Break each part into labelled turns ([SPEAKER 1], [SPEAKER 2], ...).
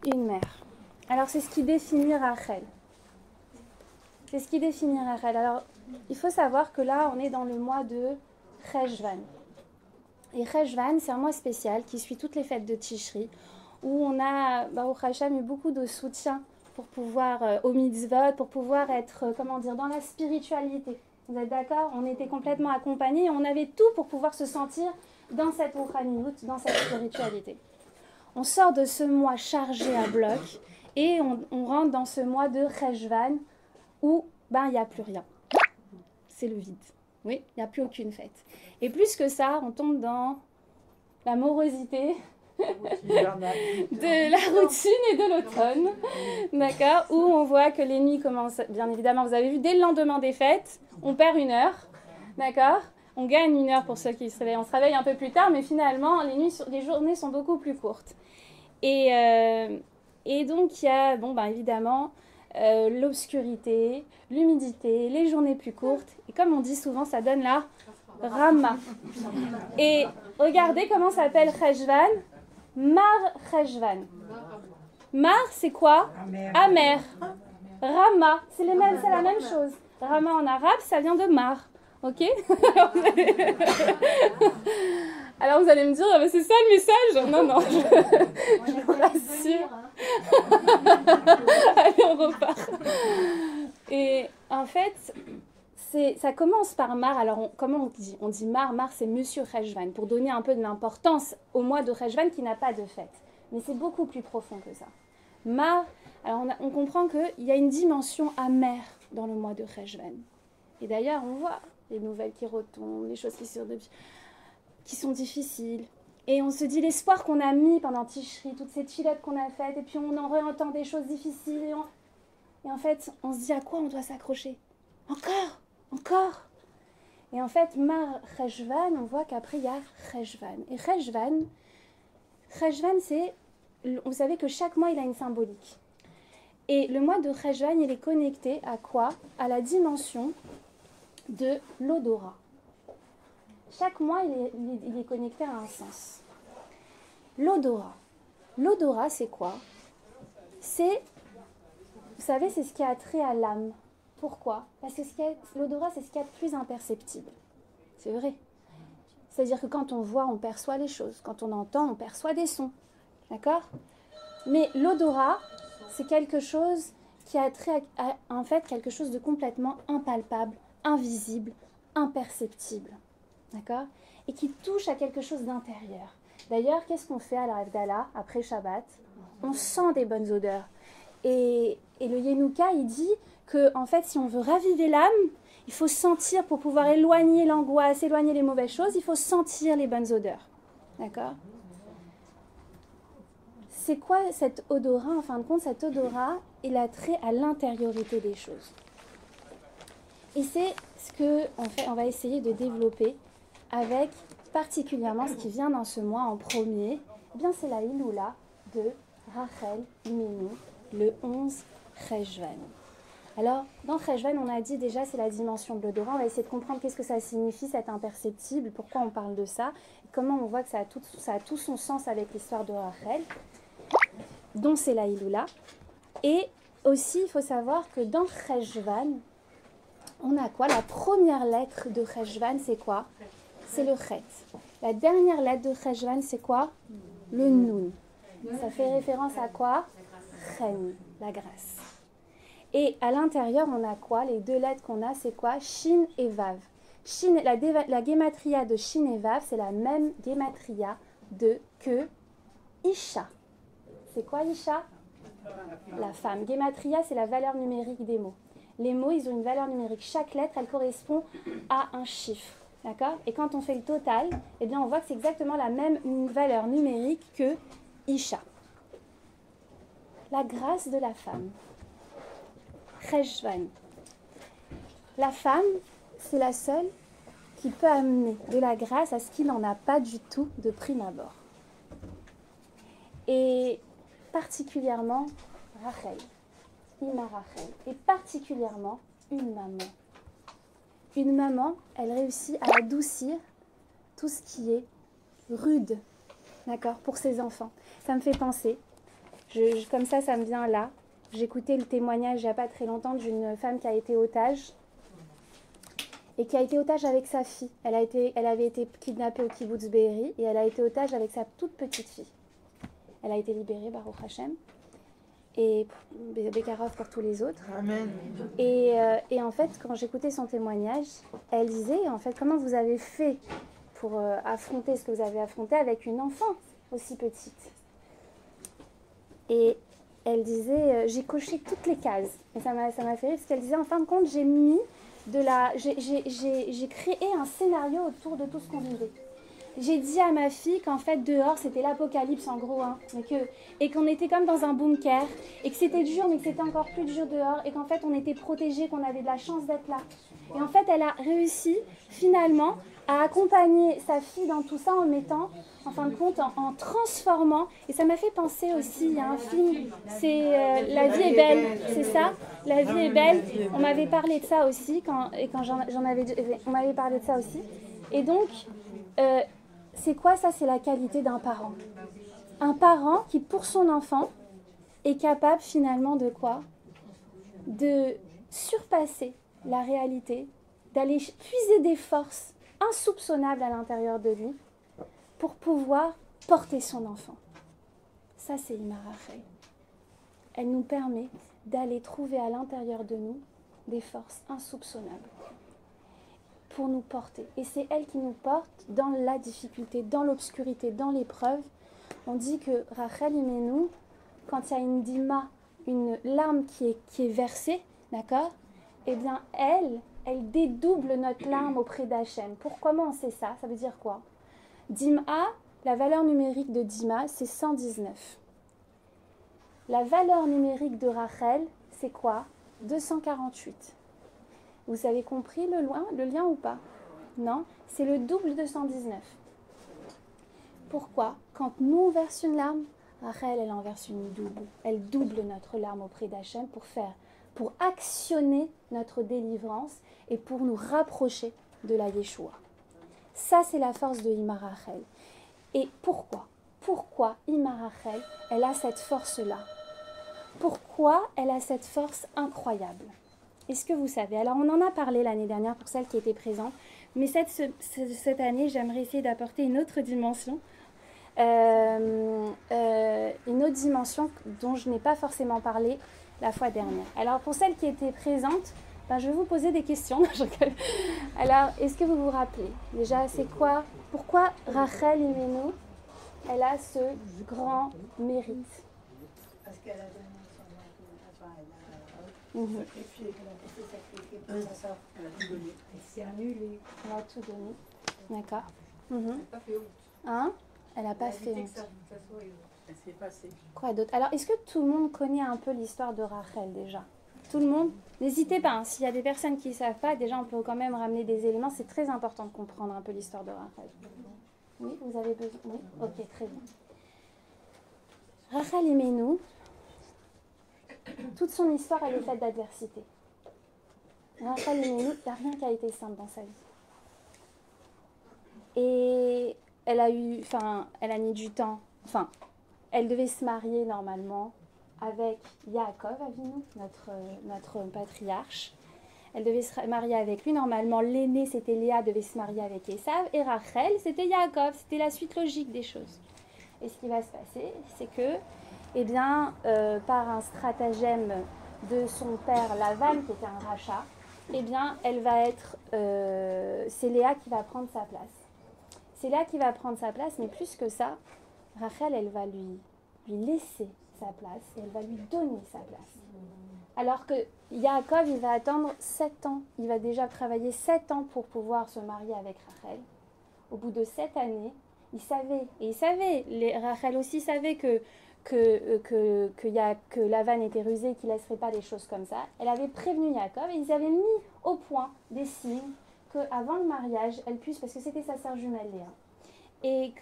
[SPEAKER 1] une mère. Alors, c'est ce qui définit Rachel. C'est ce qui définit Rachel. Alors, il faut savoir que là, on est dans le mois de Cheshvan. Et Cheshvan, c'est un mois spécial qui suit toutes les fêtes de Tishri, où on a, Baruch Hashem, eu beaucoup de soutien pour pouvoir, au mitzvot, pour pouvoir être, dans la spiritualité. Vous êtes d'accord? On était complètement accompagnés et on avait tout pour pouvoir se sentir dans cette rouhaniout, dans cette spiritualité. On sort de ce mois chargé à bloc et on rentre dans ce mois de Cheshvan où il n'y a plus rien. C'est le vide. Oui, il n'y a plus aucune fête. Et plus que ça, on tombe dans la morosité de la routine et de l'automne, d'accord, où on voit que les nuits commencent, bien évidemment, vous avez vu, dès le lendemain des fêtes, on perd 1 heure, d'accord, on gagne 1 heure pour ceux qui se réveillent, on se réveille un peu plus tard, mais finalement, les journées sont beaucoup plus courtes. Et donc, il y a, évidemment, l'obscurité, l'humidité, les journées plus courtes, et comme on dit souvent, ça donne la Rama. Et regardez comment s'appelle Cheshvan. Mar Cheshvan. Mar, c'est quoi? Amer. Rama, c'est la même chose. Rama en arabe, ça vient de mar. Ok? Alors vous allez me dire, c'est ça le message? Non, je vous rassure. Allez, on repart. Et en fait, ça commence par Mar. Alors, comment on dit? On dit Mar. Mar, c'est Monsieur Cheshvan, pour donner un peu de l'importance au mois de Cheshvan qui n'a pas de fête. Mais c'est beaucoup plus profond que ça. Mar, alors on comprend qu'il y a une dimension amère dans le mois de Cheshvan. Et d'ailleurs, on voit les nouvelles qui retombent, les choses qui sont difficiles. Et on se dit l'espoir qu'on a mis pendant Tishri, toutes ces tchilotes qu'on a faites, et puis on en réentend des choses difficiles. Et en fait, on se dit à quoi on doit s'accrocher? Encore. Et en fait, Mar Cheshvan, on voit qu'après il y a Cheshvan. Et Cheshvan, c'est, vous savez que chaque mois il a une symbolique. Et le mois de Cheshvan, il est connecté à quoi? À la dimension de l'odorat. Chaque mois, il est connecté à un sens. L'odorat. L'odorat, c'est quoi? Vous savez, c'est ce qui a trait à l'âme. Pourquoi? Parce que l'odorat, c'est ce qu'il y a de plus imperceptible. C'est vrai. C'est-à-dire que quand on voit, on perçoit les choses. Quand on entend, on perçoit des sons. D'accord? Mais l'odorat, c'est quelque chose qui a trait à, en fait, quelque chose de complètement impalpable, invisible, imperceptible. D'accord? Et qui touche à quelque chose d'intérieur. D'ailleurs, qu'est-ce qu'on fait à la Havdalah, après Shabbat? On sent des bonnes odeurs. Et le Yenouka, il dit que, en fait, si on veut raviver l'âme, il faut sentir, pour pouvoir éloigner l'angoisse, éloigner les mauvaises choses, il faut sentir les bonnes odeurs. D'accord? C'est quoi cet odorat? En fin de compte, cet odorat, il a trait à l'intériorité des choses. Et c'est ce qu'on va essayer de développer avec particulièrement ce qui vient dans ce mois en premier. Eh bien, c'est la Iloula de Rachel Imenu, le 11 Cheshvan. Alors, dans Cheshvan, on a dit déjà, c'est la dimension de l'odorat. On va essayer de comprendre qu'est-ce que ça signifie, cet imperceptible, pourquoi on parle de ça, et comment on voit que ça a tout son sens avec l'histoire de Rachel, dont c'est la Iloula. Et aussi, il faut savoir que dans Cheshvan, on a quoi? La première lettre de Cheshvan, c'est quoi? C'est le Chet. La dernière lettre de Cheshvan, c'est quoi? Le Nun. Ça fait référence à quoi? Chen, la grâce. Et à l'intérieur, on a quoi? Les 2 lettres qu'on a, c'est quoi? Shin et Vav. Shin, la guématria de Shin et Vav, c'est la même guématria que Isha. C'est quoi Isha? La femme. Guématria, c'est la valeur numérique des mots. Les mots, ils ont une valeur numérique. Chaque lettre, elle correspond à un chiffre. D'accord? Et quand on fait le total, eh bien, on voit que c'est exactement la même valeur numérique que Isha. La grâce de la femme. Cheshvan. La femme, c'est la seule qui peut amener de la grâce à ce qu'il n'en a pas du tout de prime abord. Et particulièrement Rachel, Ima Rachel, et particulièrement une maman. Une maman, elle réussit à adoucir tout ce qui est rude, d'accord, pour ses enfants. Ça me fait penser, Comme ça me vient là. J'écoutais le témoignage il n'y a pas très longtemps d'une femme qui a été otage. Et qui a été otage avec sa fille. Elle avait été kidnappée au kibbutz Be'eri et elle a été otage avec sa toute petite fille. Elle a été libérée, Baruch Hashem. Et Bekarov pour tous les autres.
[SPEAKER 2] Amen.
[SPEAKER 1] Et en fait, quand j'écoutais son témoignage, elle disait, en fait, comment vous avez fait pour affronter ce que vous avez affronté avec une enfant aussi petite. Et elle disait, j'ai coché toutes les cases. Et ça m'a fait rire, parce qu'elle disait, en fin de compte, j'ai créé un scénario autour de tout ce qu'on vivait. J'ai dit à ma fille qu'en fait dehors c'était l'apocalypse en gros, hein, et qu'on était comme dans un bunker, et que c'était dur mais que c'était encore plus dur dehors, et qu'en fait on était protégés, qu'on avait de la chance d'être là. Et en fait elle a réussi finalement à accompagner sa fille dans tout ça en mettant, en fin de compte, en transformant. Et ça m'a fait penser aussi, il y a un film, c'est La vie est belle, c'est ça, La vie est belle. On m'avait parlé de ça aussi, on m'avait parlé de ça aussi. Et donc, c'est quoi ça? C'est la qualité d'un parent. Un parent qui, pour son enfant, est capable finalement de quoi? De surpasser la réalité, d'aller puiser des forces insoupçonnables à l'intérieur de lui pour pouvoir porter son enfant. Ça, c'est Ima Rachel. Elle nous permet d'aller trouver à l'intérieur de nous des forces insoupçonnables pour nous porter. Et c'est elle qui nous porte dans la difficulté, dans l'obscurité, dans l'épreuve. On dit que Rachel Imenu, quand il y a une dima, une larme qui est versée, d'accord? Eh bien, elle dédouble notre larme auprès d'Hachem. Comment on sait ça? Ça veut dire quoi? Dima, la valeur numérique de dima, c'est 119. La valeur numérique de Rachel, c'est quoi? 248. Vous avez compris le lien ou pas? Non, c'est le double de 119. Pourquoi? Quand nous on verse une larme, Rachel, elle en verse une double. Elle double notre larme auprès d'Hachem pour actionner notre délivrance et pour nous rapprocher de la Yeshua. Ça, c'est la force de Ima Rachel. Et pourquoi Ima Rachel, elle a cette force-là? Pourquoi elle a cette force incroyable? Est-ce que vous savez? Alors, on en a parlé l'année dernière pour celles qui étaient présentes, mais cette année, j'aimerais essayer d'apporter une autre dimension. Une autre dimension dont je n'ai pas forcément parlé la fois dernière. Alors, pour celles qui étaient présentes, je vais vous poser des questions. Alors, est-ce que vous vous rappelez? Déjà, c'est quoi? Pourquoi Rachel Imenu, elle a ce grand mérite?
[SPEAKER 3] Parce qu'elle a donné son enfant, elle a sacrifié, elle a sacrifié pour ça. Elle a tout donné. Elle s'est annulée.
[SPEAKER 1] Elle a tout donné. D'accord.
[SPEAKER 3] Elle n'a pas fait honte.
[SPEAKER 1] Hein? Elle n'a pas fait honte.
[SPEAKER 3] Elle s'est passée.
[SPEAKER 1] Quoi d'autre? Alors, est-ce que tout le monde connaît un peu l'histoire de Rachel déjà? Tout le monde? N'hésitez pas, hein. S'il y a des personnes qui ne savent pas, déjà on peut quand même ramener des éléments. C'est très important de comprendre un peu l'histoire de Rachel. Oui, vous avez besoin? Oui? Ok, très bien. Rachel Imenu, toute son histoire, elle est faite d'adversité. Rachel Imenu, il n'y a rien qui a été simple dans sa vie. Et elle a mis du temps. Elle devait se marier normalement avec Yaakov Avinu, notre patriarche. Elle devait se marier avec lui. Normalement, l'aîné, c'était Léa, devait se marier avec Esav. Et Rachel, c'était Yaakov. C'était la suite logique des choses. Et ce qui va se passer, c'est que, par un stratagème de son père Lavan, qui était un rachat, elle va être... c'est Léa qui va prendre sa place. C'est Léa qui va prendre sa place, mais plus que ça, Rachel, elle va lui laisser sa place et elle va lui donner sa place. Alors que Yaakov, il va attendre 7 ans. Il va déjà travailler 7 ans pour pouvoir se marier avec Rachel. Au bout de 7 années, Rachel aussi savait que Lavan était rusé, qu'il ne laisserait pas les choses comme ça. Elle avait prévenu Yaakov et ils avaient mis au point des signes qu'avant le mariage, elle puisse, parce que c'était sa sœur jumelle Léa, et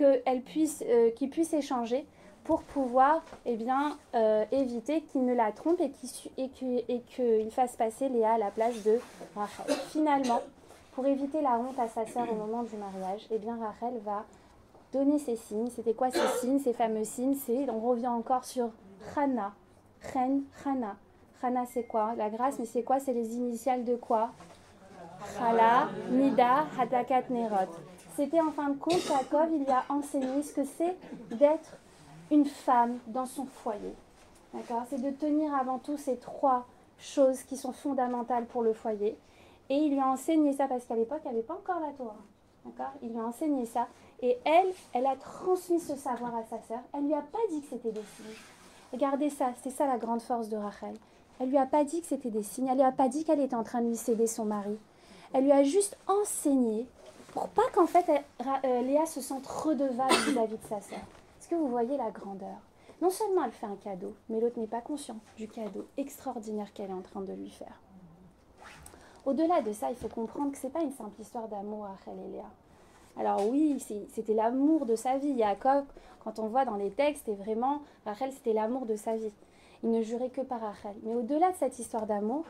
[SPEAKER 1] qu'ils puissent échanger pour pouvoir éviter qu'il ne la trompe et qu'il fasse passer Léa à la place de Rachel. Finalement, pour éviter la honte à sa sœur au moment du mariage, Rachel va donner ses signes. C'était quoi ces signes, ces fameux signes? On revient encore sur Chana. Chen, Chana. Chana, c'est quoi? La grâce, mais c'est quoi? C'est les initiales de quoi? Chala, Nida, Hatakat, Nerot. C'était en fin de compte, Yaakov, il lui a enseigné ce que c'est d'être une femme dans son foyer. D'accord? C'est de tenir avant tout ces 3 choses qui sont fondamentales pour le foyer. Et il lui a enseigné ça parce qu'à l'époque, il n'y avait pas encore la Torah. D'accord? Il lui a enseigné ça. Et elle a transmis ce savoir à sa sœur. Elle ne lui a pas dit que c'était des signes. Regardez ça, c'est ça la grande force de Rachel. Elle ne lui a pas dit que c'était des signes. Elle ne lui a pas dit qu'elle était en train de lui céder son mari. Elle lui a juste enseigné pour pas qu'en fait Léa se sente redevable vis-à-vis de sa sœur. Est-ce que vous voyez la grandeur? Non seulement elle fait un cadeau, mais l'autre n'est pas conscient du cadeau extraordinaire qu'elle est en train de lui faire. Au-delà de ça, il faut comprendre que ce n'est pas une simple histoire d'amour Rachel et Léa. Alors oui, c'était l'amour de sa vie. Yaakov, quand on voit dans les textes, c'était vraiment, Rachel, c'était l'amour de sa vie. Il ne jurait que par Rachel. Mais au-delà de cette histoire d'amour,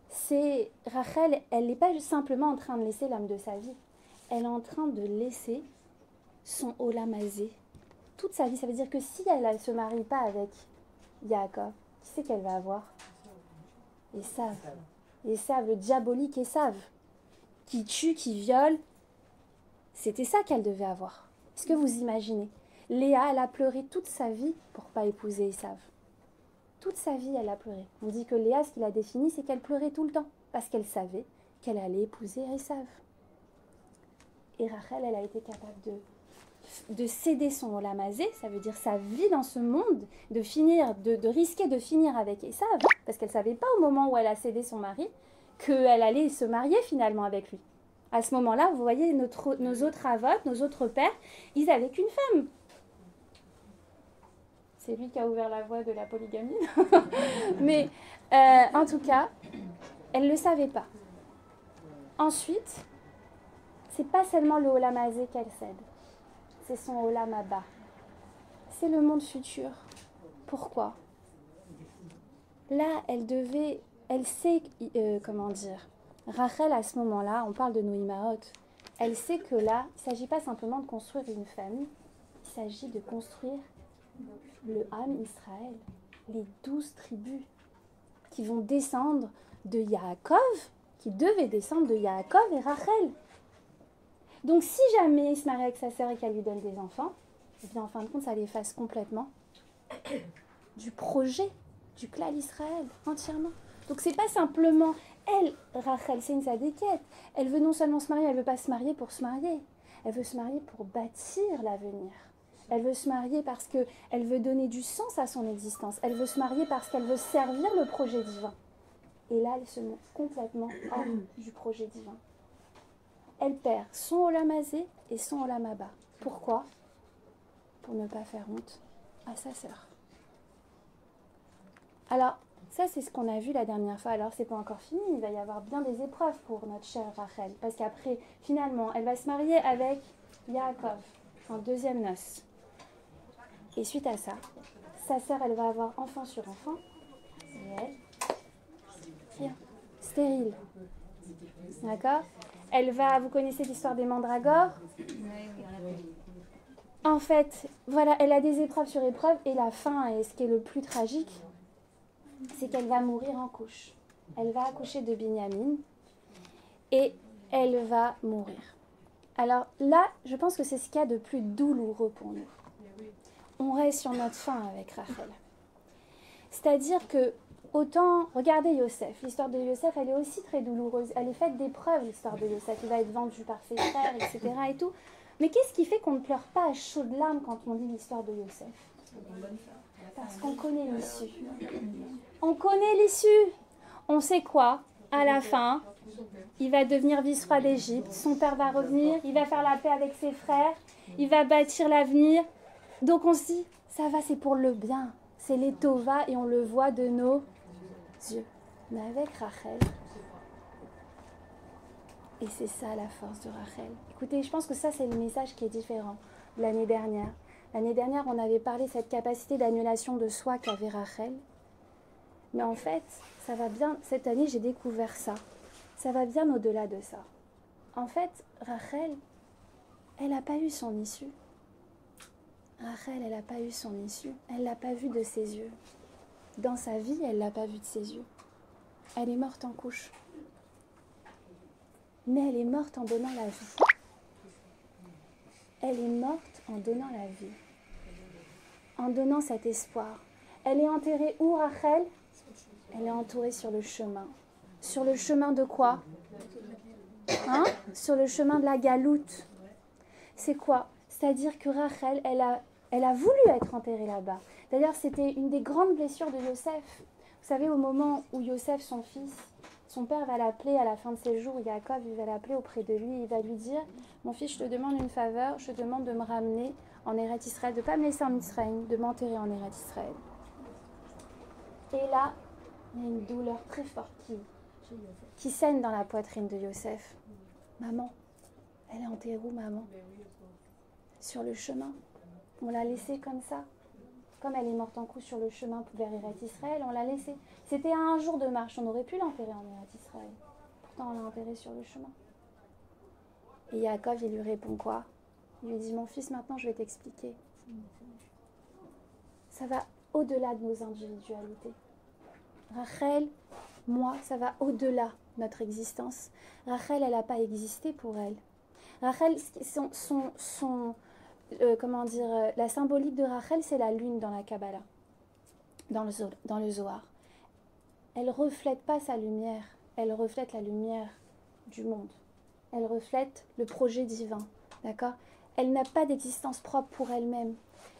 [SPEAKER 1] c'est Rachel, elle n'est pas simplement en train de laisser l'âme de sa vie. Elle est en train de laisser son olamazé. Toute sa vie, ça veut dire que si elle ne se marie pas avec Yaakov, qui c'est qu'elle va avoir? Esav. Esav, le diabolique Esav, qui tue, qui viole. C'était ça qu'elle devait avoir. Est-ce que vous imaginez? Léa, elle a pleuré toute sa vie pour ne pas épouser Esav. Toute sa vie, elle a pleuré. On dit que Léa, ce qu'il a défini, c'est qu'elle pleurait tout le temps, parce qu'elle savait qu'elle allait épouser Esav. Et Rachel, elle a été capable de céder son olamazé, ça veut dire sa vie dans ce monde, de risquer de finir avec Esav, parce qu'elle ne savait pas au moment où elle a cédé son mari, qu'elle allait se marier finalement avec lui. À ce moment-là, vous voyez, nos autres avots, nos autres pères, ils n'avaient qu'une femme. C'est lui qui a ouvert la voie de la polygamie. Mais en tout cas, elle ne le savait pas. Ensuite, c'est pas seulement le Olam Hazé qu'elle cède, c'est son Olam Haba. C'est le monde futur. Pourquoi? Là, elle sait, comment dire, Rachel à ce moment-là, on parle de nos Imaot, elle sait que là, il ne s'agit pas simplement de construire une famille, il s'agit de construire le Ham Israël, les 12 tribus qui vont descendre de Yaakov, qui devaient descendre de Yaakov et Rachel. Donc si jamais il se marie avec sa sœur et qu'elle lui donne des enfants, eh bien en fin de compte ça l'efface complètement du projet du clan Israël entièrement. Donc c'est pas simplement elle, Rachel, c'est une zadékette. Elle veut non seulement se marier, elle veut pas se marier pour se marier. Elle veut se marier pour bâtir l'avenir. Elle veut se marier parce qu'elle veut donner du sens à son existence. Elle veut se marier parce qu'elle veut servir le projet divin. Et là, elle se met complètement hors du projet divin. Elle perd son Olam Hazé et son Olam Haba. Pourquoi? Pour ne pas faire honte à sa sœur. Alors, ça c'est ce qu'on a vu la dernière fois. Alors, c'est pas encore fini. Il va y avoir bien des épreuves pour notre chère Rachel. Parce qu'après, finalement, elle va se marier avec Yaakov en deuxième noce. Et suite à ça, sa sœur, elle va avoir enfant sur enfant. Et elle, rien, stérile. D'accord? Elle va, vous connaissez l'histoire des mandragores? En fait, voilà, elle a des épreuves sur épreuves. Et la fin, et ce qui est le plus tragique, c'est qu'elle va mourir en couche. Elle va accoucher de Binyamin. Et elle va mourir. Alors là, je pense que c'est ce qu'il y a de plus douloureux pour nous. On reste sur notre faim avec Rachel. C'est-à-dire que, autant, regardez Yosef, l'histoire de Yosef, elle est aussi très douloureuse. Elle est faite d'épreuves, l'histoire de Yosef. Il va être vendu par ses frères, etc. et tout. Mais qu'est-ce qui fait qu'on ne pleure pas à chaudes larmes quand on lit l'histoire de Yosef? Parce qu'on connaît l'issue. On connaît l'issue. On sait quoi? À la fin, il va devenir vice-roi d'Égypte. Son père va revenir. Il va faire la paix avec ses frères. Il va bâtir l'avenir. Donc on se dit, ça va, c'est pour le bien. C'est les Tova et on le voit de nos yeux. Mais avec Rachel, et c'est ça la force de Rachel. Écoutez, je pense que ça c'est le message qui est différent de l'année dernière. L'année dernière, on avait parlé de cette capacité d'annulation de soi qu'avait Rachel. Mais en fait, ça va bien, cette année j'ai découvert ça. Ça va bien au-delà de ça. En fait, Rachel, elle n'a pas eu son issue. Rachel, elle n'a pas eu son issue. Elle ne l'a pas vue de ses yeux. Dans sa vie, elle ne l'a pas vue de ses yeux. Elle est morte en couche. Mais elle est morte en donnant la vie. Elle est morte en donnant la vie. En donnant cet espoir. Elle est enterrée où, Rachel? Elle est entourée sur le chemin. Sur le chemin de quoi? Sur le chemin de la galoute. C'est quoi? C'est-à-dire que Rachel, elle a voulu être enterrée là-bas. D'ailleurs, c'était une des grandes blessures de Yosef. Vous savez, au moment où Yosef, son fils, son père va l'appeler à la fin de ses jours, Yaakov, il va l'appeler auprès de lui, il va lui dire « Mon fils, je te demande une faveur, je te demande de me ramener en Eretz Israël, de ne pas me laisser en Israël, de m'enterrer en Eretz Israël. » Et là, il y a une douleur très forte qui saigne dans la poitrine de Yosef. Maman, elle est enterrée où, maman? Sur le chemin. On l'a laissée comme ça. Comme elle est morte en couche sur le chemin vers Eretz Israël, on l'a laissée. C'était à un jour de marche, on aurait pu l'enterrer en Eretz Israël. Pourtant, on l'a enterrée sur le chemin. Et Yaakov, il lui répond quoi? Il lui dit, mon fils, maintenant je vais t'expliquer. Ça va au-delà de nos individualités. Rachel, moi, ça va au-delà de notre existence. Rachel, elle n'a pas existé pour elle. Rachel, la symbolique de Rachel, c'est la lune dans la Kabbalah, dans le Zohar. Elle ne reflète pas sa lumière, elle reflète la lumière du monde. Elle reflète le projet divin, d'accord? Elle n'a pas d'existence propre pour elle-même.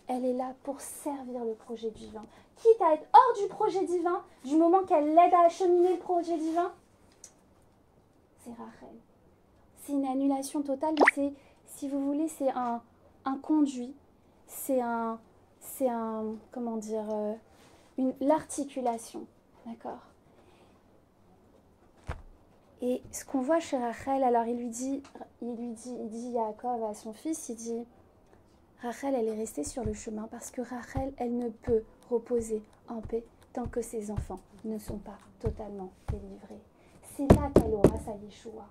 [SPEAKER 1] Elle est là pour servir le projet divin. Quitte à être hors du projet divin, du moment qu'elle l'aide à acheminer le projet divin, c'est Rachel. C'est une annulation totale, c'est, si vous voulez, c'est un conduit, l'articulation, d'accord? Et ce qu'on voit chez Rachel, alors il dit Yaakov à son fils, il dit, Rachel, elle est restée sur le chemin parce que Rachel, elle ne peut reposer en paix tant que ses enfants ne sont pas totalement délivrés. C'est là qu'elle aura sa Yeshua.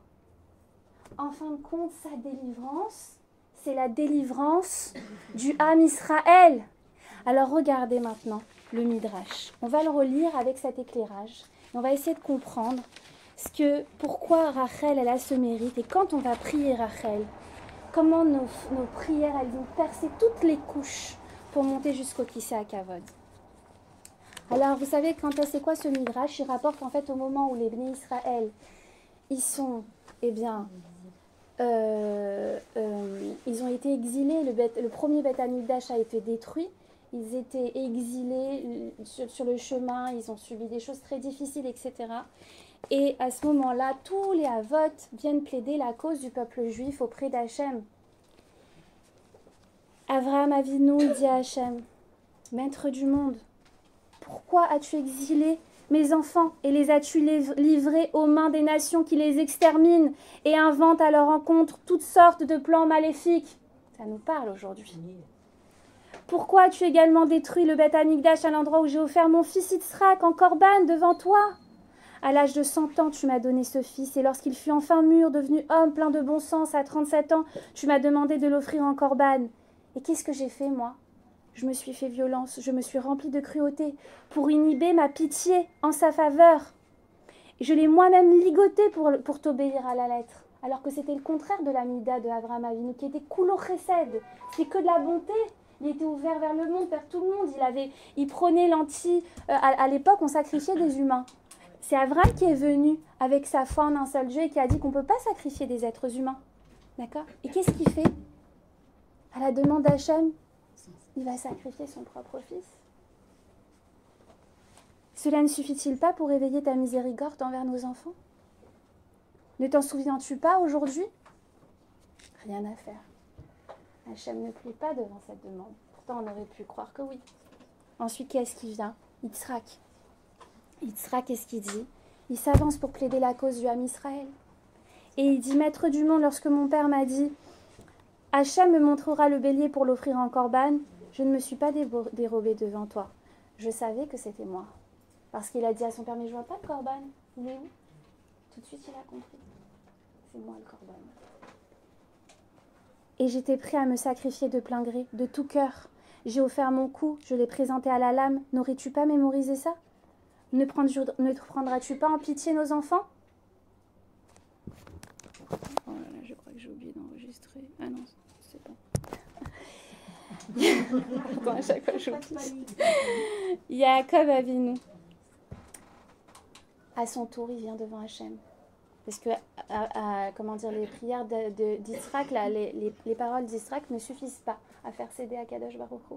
[SPEAKER 1] En fin de compte, sa délivrance, c'est la délivrance du Ham Israël. Alors regardez maintenant le Midrash. On va le relire avec cet éclairage. Et on va essayer de comprendre pourquoi Rachel, elle a ce mérite. Et quand on va prier Rachel, comment nos prières, elles vont percer toutes les couches pour monter jusqu'au Kisei HaKavod. Alors, vous savez, c'est quoi ce Midrash? Il rapporte en fait au moment où les Bnei Israël, ils sont, ils ont été exilés, le premier Beth Amikdash a été détruit, ils étaient exilés sur le chemin, ils ont subi des choses très difficiles, etc. Et à ce moment-là, tous les Havot viennent plaider la cause du peuple juif auprès d'Hachem. Avraham Avinu dit à Hachem, Maître du monde, pourquoi as-tu exilé mes enfants et les as-tu livrés aux mains des nations qui les exterminent et inventent à leur encontre toutes sortes de plans maléfiques? Ça nous parle aujourd'hui. Pourquoi as-tu également détruit le Beth Amikdash à l'endroit où j'ai offert mon fils Yitzhak en korban devant toi? À l'âge de 100 ans, tu m'as donné ce fils, et lorsqu'il fut enfin mûr, devenu homme plein de bon sens, à 37 ans, tu m'as demandé de l'offrir en korban. Et qu'est-ce que j'ai fait, moi? Je me suis fait violence, je me suis remplie de cruauté pour inhiber ma pitié en sa faveur. Et je l'ai moi-même ligoté pour t'obéir à la lettre, alors que c'était le contraire de la mida de Avraham Avinu, qui était kulo chesed, c'est que de la bonté. Il était ouvert vers le monde, vers tout le monde. Il prenait à l'époque, on sacrifiait des humains. C'est Avraham qui est venu avec sa foi en un seul Dieu et qui a dit qu'on ne peut pas sacrifier des êtres humains. D'accord? Et qu'est-ce qu'il fait? À la demande d'Hachem, il va sacrifier son propre fils. Cela ne suffit-il pas pour éveiller ta miséricorde envers nos enfants? Ne t'en souviens-tu pas aujourd'hui? Rien à faire. Hachem ne plie pas devant cette demande. Pourtant, on aurait pu croire que oui. Ensuite, qu'est-ce qui vient? Yitzhak. Yitzhak, qu'est-ce qu'il dit? Il s'avance pour plaider la cause du Ham Israël. Et il dit, Maître du monde, lorsque mon père m'a dit, Hachem me montrera le bélier pour l'offrir en korban, je ne me suis pas dérobée devant toi. Je savais que c'était moi. Parce qu'il a dit à son père, mais je vois pas le korban. Il est où? Tout de suite, il a compris. C'est moi le korban. Et j'étais prêt à me sacrifier de plein gré, de tout cœur. J'ai offert mon cou, je l'ai présenté à la lame. N'aurais-tu pas mémorisé ça? Ne prendras-tu pas en pitié nos enfants? Oh là là, je crois que j'ai oublié d'enregistrer. Ah non, c'est bon. Attends, à chaque fois j'oublie. Yaakov Avinu. À son tour, il vient devant Hachem. Parce que, comment dire, les prières d'Israël, les paroles d'Israël ne suffisent pas à faire céder à Kadosh Baruch Hu.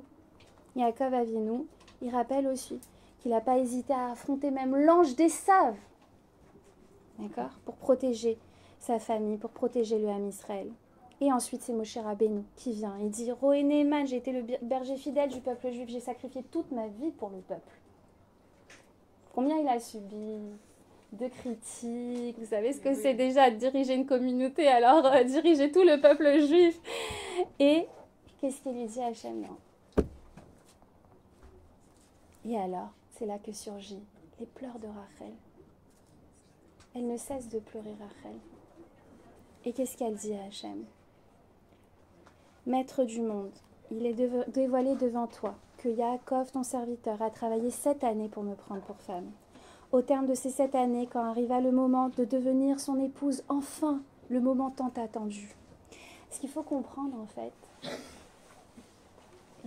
[SPEAKER 1] Yaakov Avinu, il rappelle aussi qu'il n'a pas hésité à affronter même l'ange d'Esav, d'accord, pour protéger sa famille, pour protéger le Ham Israël. Et ensuite, c'est Moshe Rabbeinu qui vient. Il dit, Roé Neeman, j'ai été le berger fidèle du peuple juif, j'ai sacrifié toute ma vie pour le peuple. Combien il a subi de critiques, vous savez ce que c'est déjà diriger une communauté, alors diriger tout le peuple juif. Et qu'est-ce qu'il lui dit à Hachem? Non. Et alors, c'est là que surgit les pleurs de Rachel. Elle ne cesse de pleurer Rachel. Et qu'est-ce qu'elle dit à Hachem? Maître du monde, il est dévoilé devant toi que Yaakov, ton serviteur, a travaillé 7 années pour me prendre pour femme. Au terme de ces 7 années, quand arriva le moment de devenir son épouse, enfin, le moment tant attendu. Ce qu'il faut comprendre, en fait,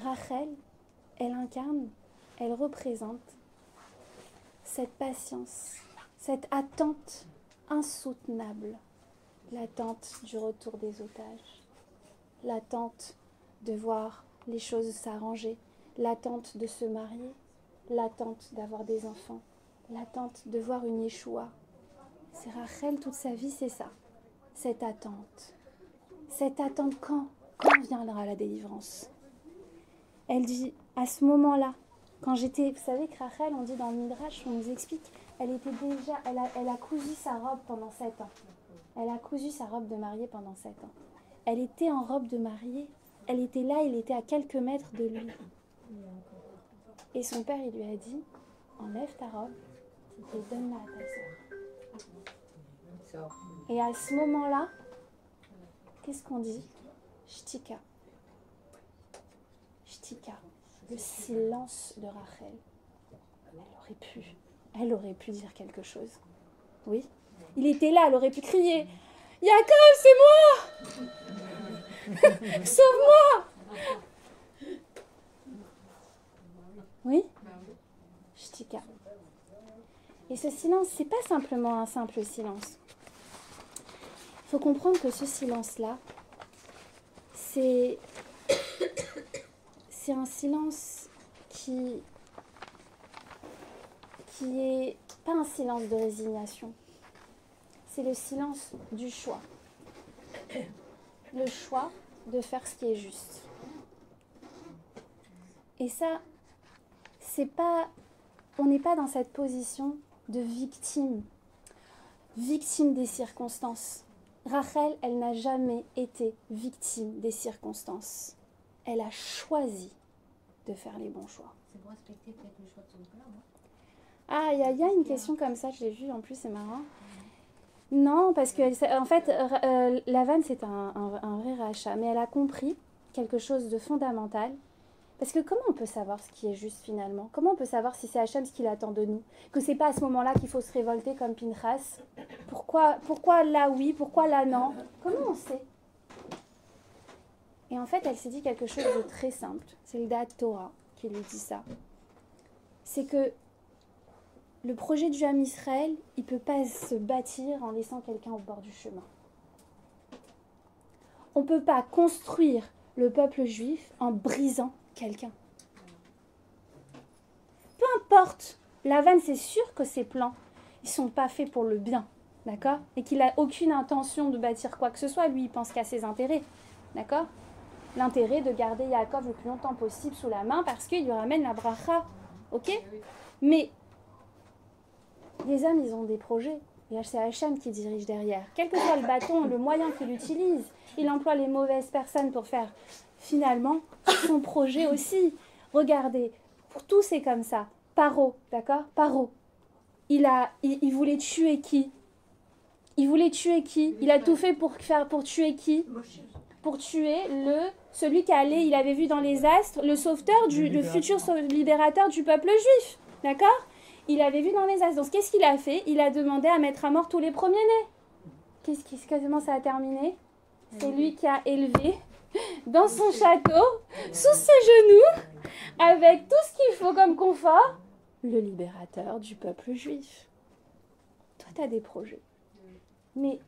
[SPEAKER 1] Rachel, elle incarne, elle représente cette patience, cette attente insoutenable, l'attente du retour des otages, l'attente de voir les choses s'arranger, l'attente de se marier, l'attente d'avoir des enfants, l'attente de voir une Yeshua. C'est Rachel, toute sa vie, c'est ça. Cette attente. Cette attente quand viendra la délivrance? Elle dit, à ce moment-là, quand j'étais... Vous savez que Rachel, on dit dans le Midrash, on nous explique, elle était déjà... Elle a cousu sa robe pendant 7 ans. Elle a cousu sa robe de mariée pendant 7 ans. Elle était en robe de mariée. Elle était là, il était à quelques mètres de lui. Et son père, il lui a dit, enlève ta robe et donne-la à ta sœur. Et à ce moment-là, qu'est-ce qu'on dit? Shtika. Shtika. Le silence de Rachel. Elle aurait pu dire quelque chose. Oui. Il était là, elle aurait pu crier, Yaakov, c'est moi! Sauve-moi! Oui? Shtika. Et ce silence, c'est pas simplement un simple silence. Il faut comprendre que ce silence-là, c'est un silence qui est pas un silence de résignation. C'est le silence du choix. Le choix de faire ce qui est juste. Et ça, on n'est pas dans cette position de victime des circonstances. Rachel, elle n'a jamais été victime des circonstances. Elle a choisi de faire les bons choix.
[SPEAKER 3] C'est pour respecter peut-être le choix de son père, non?
[SPEAKER 1] Ah, il y a une question comme ça, je l'ai vue, en plus c'est marrant. Non, parce que en fait, Lavan c'est un vrai rachat, mais elle a compris quelque chose de fondamental. Parce que comment on peut savoir ce qui est juste finalement? Comment on peut savoir si c'est Hachem ce qu'il attend de nous? Que c'est pas à ce moment-là qu'il faut se révolter comme Pinchas? Pourquoi là oui, pourquoi là non? Comment on sait? Et en fait, elle s'est dit quelque chose de très simple. C'est le Da'at Torah qui lui dit ça. C'est que le projet du Ham Israël, il ne peut pas se bâtir en laissant quelqu'un au bord du chemin. On ne peut pas construire le peuple juif en brisant quelqu'un. Peu importe, Lavan, c'est sûr que ses plans, ils ne sont pas faits pour le bien, d'accord? Et qu'il n'a aucune intention de bâtir quoi que ce soit. Lui, il pense qu'à ses intérêts, d'accord? L'intérêt de garder Yaakov le plus longtemps possible sous la main parce qu'il lui ramène la bracha, ok? Mais les hommes, ils ont des projets. Et c'est Hachem qui dirige derrière. Quel que soit le bâton, le moyen qu'il utilise, il emploie les mauvaises personnes pour faire finalement son projet aussi. Regardez, pour tous c'est comme ça. Paro, d'accord? Paro. Il voulait tuer qui? Il voulait tuer qui? Il a tout fait pour tuer qui? Pour tuer le celui qui allait, il avait vu dans les astres le sauveteur, le futur libérateur du peuple juif. D'accord? Il avait vu dans les astres. Donc qu'est-ce qu'il a fait? Il a demandé à mettre à mort tous les premiers-nés. Comment ça a terminé? C'est lui qui a élevé dans son château, sous ses genoux, avec tout ce qu'il faut comme confort, le libérateur du peuple juif. Toi, tu as des projets. Mais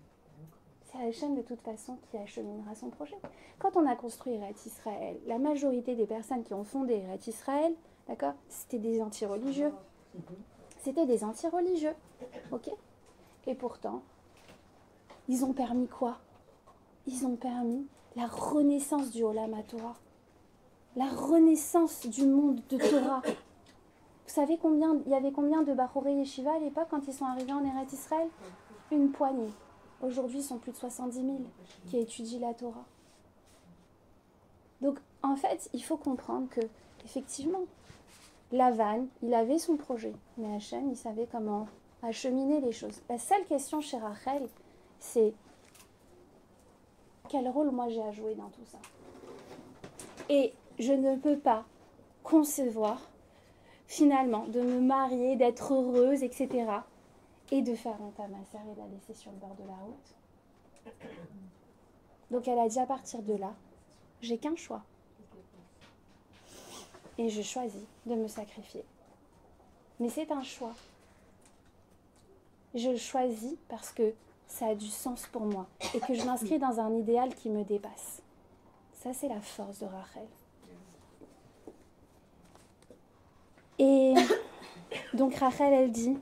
[SPEAKER 1] c'est Hachem de toute façon qui acheminera son projet. Quand on a construit Eretz Israël, la majorité des personnes qui ont fondé Eretz Israël, d'accord, c'était des anti-religieux. C'était des anti-religieux. Ok? Et pourtant, ils ont permis quoi? Ils ont permis la renaissance du Olam HaTorah. La renaissance du monde de Torah. Vous savez il y avait combien de Bachorei Yeshiva à l'époque quand ils sont arrivés en Eretz Israël? Une poignée. Aujourd'hui, ils sont plus de 70 000 qui étudient la Torah. Donc, en fait, il faut comprendre que, effectivement, Lavan, il avait son projet, mais Hachem, il savait comment acheminer les choses. La seule question chez Rachel, c'est quel rôle moi j'ai à jouer dans tout ça? Et je ne peux pas concevoir, finalement, de me marier, d'être heureuse, etc., et de faire honte à ma sœur et de la laisser sur le bord de la route. Donc elle a dit à partir de là, j'ai qu'un choix. Et je choisis de me sacrifier. Mais c'est un choix. Je le choisis parce que ça a du sens pour moi et que je m'inscris dans un idéal qui me dépasse. Ça, c'est la force de Rachel. Et donc Rachel, elle dit,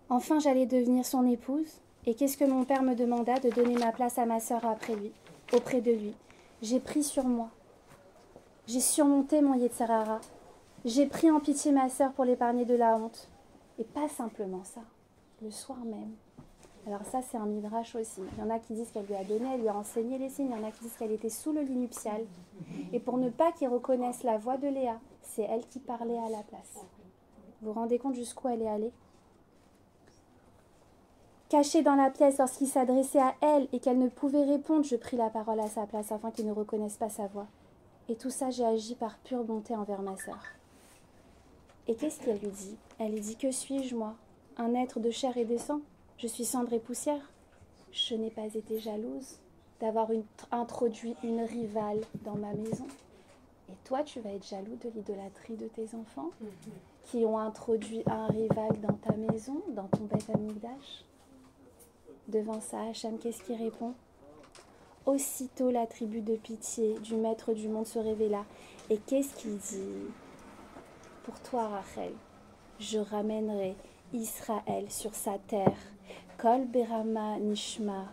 [SPEAKER 1] enfin j'allais devenir son épouse, et qu'est-ce que mon père me demanda? De donner ma place à ma sœur auprès de lui. J'ai pris sur moi. J'ai surmonté mon Yetzer Hara. J'ai pris en pitié ma sœur pour l'épargner de la honte. Et pas simplement ça, le soir même. Alors ça, c'est un midrash aussi. Il y en a qui disent qu'elle lui a donné, elle lui a enseigné les signes. Il y en a qui disent qu'elle était sous le lit nuptial. Et pour ne pas qu'ils reconnaissent la voix de Léa, c'est elle qui parlait à la place. Vous vous rendez compte jusqu'où elle est allée? Cachée dans la pièce lorsqu'il s'adressait à elle et qu'elle ne pouvait répondre, je pris la parole à sa place afin qu'il ne reconnaisse pas sa voix. Et tout ça, j'ai agi par pure bonté envers ma sœur. Et qu'est-ce qu'elle lui dit? Elle lui dit, que suis-je, moi? Un être de chair et de sang? Je suis cendre et poussière. Je n'ai pas été jalouse d'avoir introduit une rivale dans ma maison. Et toi, tu vas être jaloux de l'idolâtrie de tes enfants qui ont introduit un rival dans ta maison, dans ton Beth Amikdash. Devant ça, Hachem, qu'est-ce qu'il répond? Aussitôt la tribu de pitié du maître du monde se révéla. Et qu'est-ce qu'il dit? Pour toi, Rachel, je ramènerai Israël sur sa terre. Kol berama nishma.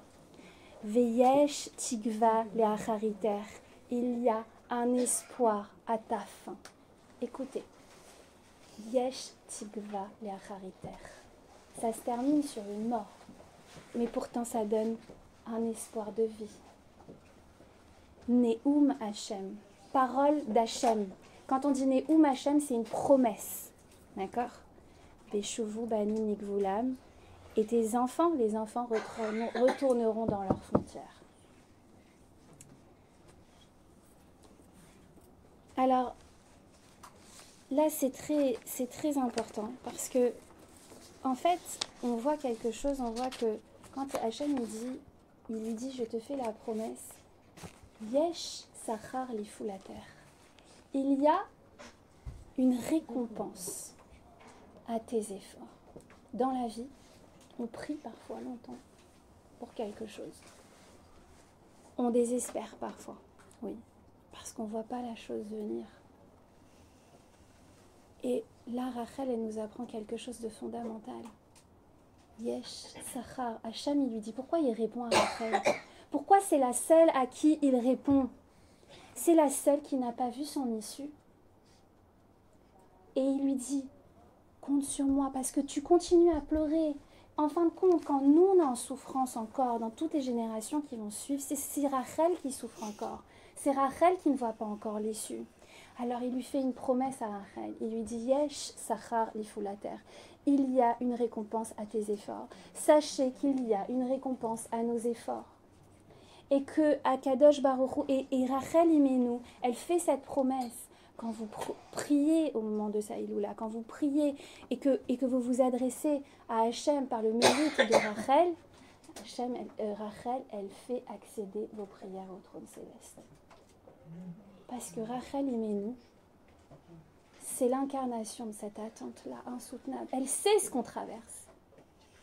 [SPEAKER 1] Veyesh tigva leachariter. Il y a un espoir à ta fin. Écoutez. Yesh tigva leachariter. Ça se termine sur une mort. Mais pourtant, ça donne un espoir de vie. Neum Hashem. Parole d'Hachem. Quand on dit Neum Hashem, c'est une promesse. D'accord? Beshuvu bani nikvulam. Et tes enfants, les enfants retourneront dans leurs frontières. Alors, là, c'est très important parce que, en fait, on voit quelque chose, on voit que quand Hachem il lui dit, je te fais la promesse, Yesh Sachar Lifulater. Il y a une récompense à tes efforts. Dans la vie, on prie parfois longtemps pour quelque chose. On désespère parfois, oui, parce qu'on ne voit pas la chose venir. Et là, Rachel, elle nous apprend quelque chose de fondamental. Yesh Sachar. Hachem, il lui dit, pourquoi il répond à Rachel? Pourquoi c'est la seule à qui il répond? C'est la seule qui n'a pas vu son issue. Et il lui dit, compte sur moi, parce que tu continues à pleurer. En fin de compte, quand nous, on est en souffrance encore, dans toutes les générations qui vont suivre, c'est Rachel qui souffre encore. C'est Rachel qui ne voit pas encore l'issue. Alors, il lui fait une promesse à Rachel. Il lui dit, Yesh Sachar Lifulater. Il y a une récompense à tes efforts. Sachez qu'il y a une récompense à nos efforts. et que Akadosh Baruch Hu et Rachel Imenu, elle fait cette promesse. Quand vous priez au moment de Saïloula, quand vous priez et que vous vous adressez à Hachem par le mérite de Rachel, Rachel, elle fait accéder vos prières au trône céleste. Parce que Rachel Imenu, c'est l'incarnation de cette attente-là insoutenable. Elle sait ce qu'on traverse.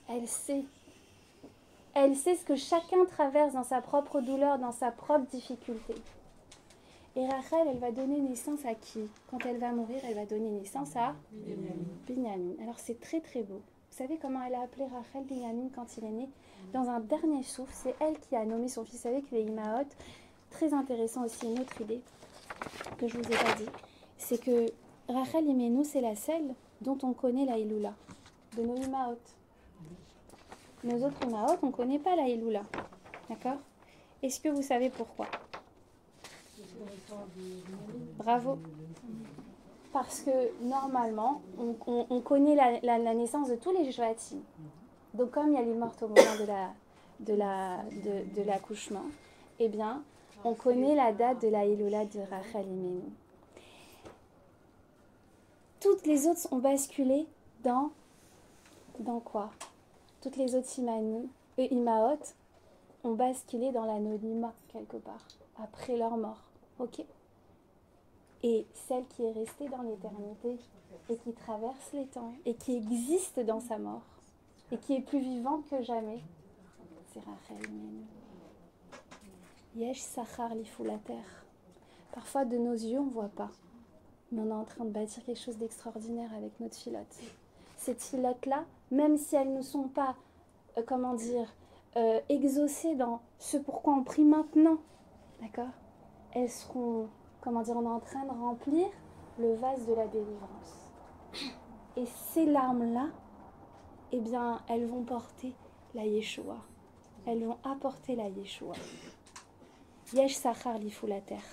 [SPEAKER 1] Elle sait. Elle sait ce que chacun traverse dans sa propre douleur, dans sa propre difficulté. Et Rachel, elle va donner naissance à qui? Quand elle va mourir, elle va donner naissance à Binyamin. Alors c'est très très beau. Vous savez comment elle a appelé Rachel Binyamin quand il est né? Dans un dernier souffle, c'est elle qui a nommé son fils. Vous savez que les Imaot, très intéressant aussi, une autre idée que je ne vous ai pas dit, c'est que Rachel Imenu, c'est la seule dont on connaît la Iloula, de nos Imaot. Nos autres Imaot, on ne connaît pas la Iloula. D'accord? Est-ce que vous savez pourquoi? Bravo. Parce que normalement, on connaît la naissance de tous les Shvatim. Donc comme il y a les mortes au moment de l'accouchement, eh bien, on connaît la date de la Iloula de Rachel Imenu. Toutes les autres ont basculé dans quoi? Toutes les autres Imaot ont basculé dans l'anonymat quelque part, après leur mort. Ok? Et celle qui est restée dans l'éternité et qui traverse les temps et qui existe dans sa mort et qui est plus vivante que jamais, c'est Rachel Imenu. Yesh Sachar Lifou la terre. Parfois de nos yeux on ne voit pas, mais on est en train de bâtir quelque chose d'extraordinaire avec notre filote. Ces filotes-là, même si elles ne sont pas, exaucées dans ce pourquoi on prie maintenant, d'accord? Elles seront, on est en train de remplir le vase de la délivrance. Et ces larmes-là, eh bien, elles vont porter la Yeshua. Elles vont apporter la Yeshua. Yesh Sachar Lifou la terre.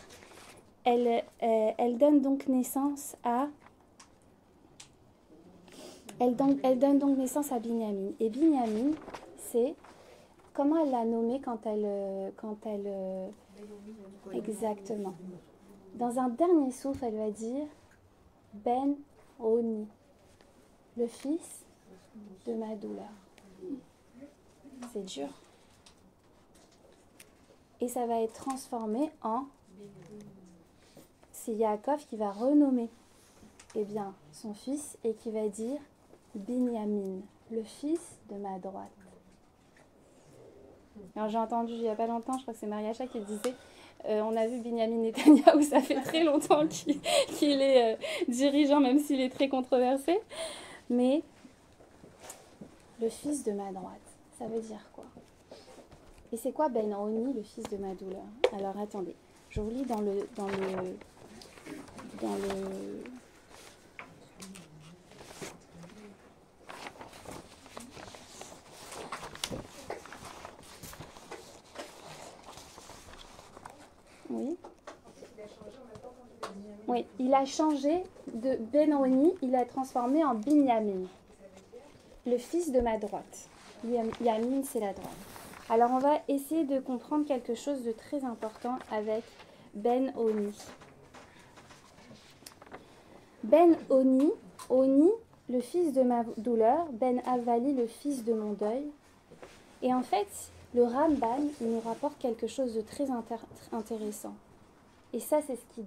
[SPEAKER 1] Elle donne donc naissance à... Elle donne donc naissance à Binyamin. Et Binyamin, c'est... Comment elle l'a nommé quand elle... Exactement. Dans un dernier souffle, elle va dire Ben Oni, le fils de ma douleur. C'est dur. Et ça va être transformé en... C'est Yaakov qui va renommer son fils et qui va dire Binyamin, le fils de ma droite. Alors j'ai entendu il n'y a pas longtemps, je crois que c'est Mariacha qui disait on a vu Binyamin Netanyahou, ça fait très longtemps qu'il est dirigeant, même s'il est très controversé. Mais le fils de ma droite, ça veut dire quoi? Et c'est quoi Ben Oni, le fils de ma douleur? Alors attendez, je vous lis dans le Oui. Oui, il a changé de Ben Oni, il a transformé en Binyamin, le fils de ma droite. Yamin, c'est la droite. Alors on va essayer de comprendre quelque chose de très important avec Ben Oni. Ben Oni, Oni, le fils de ma douleur, Ben Avali, le fils de mon deuil. Et en fait, le Ramban, il nous rapporte quelque chose de très intéressant. Et ça, c'est ce qui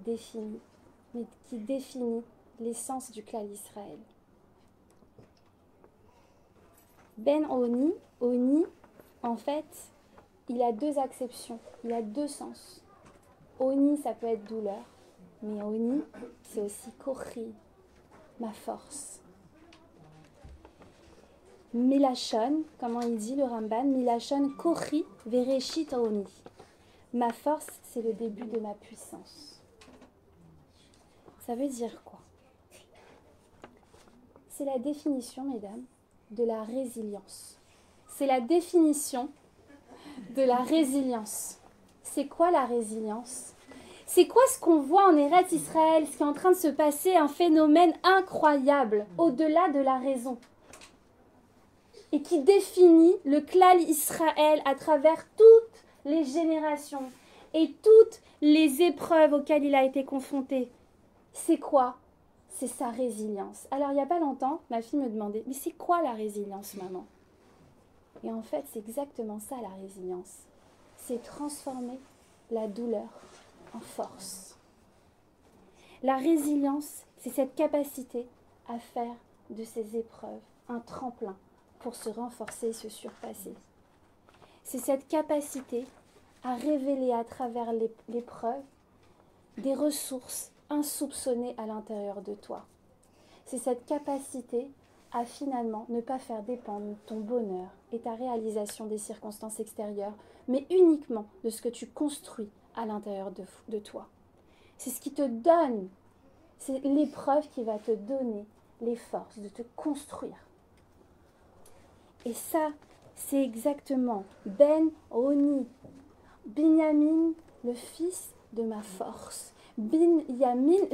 [SPEAKER 1] définit l'essence du clan Israël. Ben Oni, Oni, en fait, il a deux acceptions, il a deux sens. Oni, ça peut être douleur, mais Oni, c'est aussi Kochi, ma force. Milachon, comment il dit le Ramban? Milachon Kochi Vereshit Oni. Ma force, c'est le début de ma puissance. Ça veut dire quoi? C'est la définition, mesdames, de la résilience. C'est la définition de la résilience. C'est quoi la résilience? C'est quoi ce qu'on voit en Eretz Israël, ce qui est en train de se passer, un phénomène incroyable, au-delà de la raison, et qui définit le klal Israël à travers toute les générations et toutes les épreuves auxquelles il a été confronté, c'est quoi? C'est sa résilience. Alors, il n'y a pas longtemps, ma fille me demandait, mais c'est quoi la résilience, maman? Et en fait, c'est exactement ça, la résilience. C'est transformer la douleur en force. La résilience, c'est cette capacité à faire de ces épreuves un tremplin pour se renforcer et se surpasser. C'est cette capacité à révéler à travers l'épreuve des ressources insoupçonnées à l'intérieur de toi. C'est cette capacité à finalement ne pas faire dépendre ton bonheur et ta réalisation des circonstances extérieures, mais uniquement de ce que tu construis à l'intérieur de toi. C'est ce qui te donne, c'est l'épreuve qui va te donner les forces de te construire. Et ça, c'est exactement Ben-Oni, Binyamin, le fils de ma force. Ben-Oni,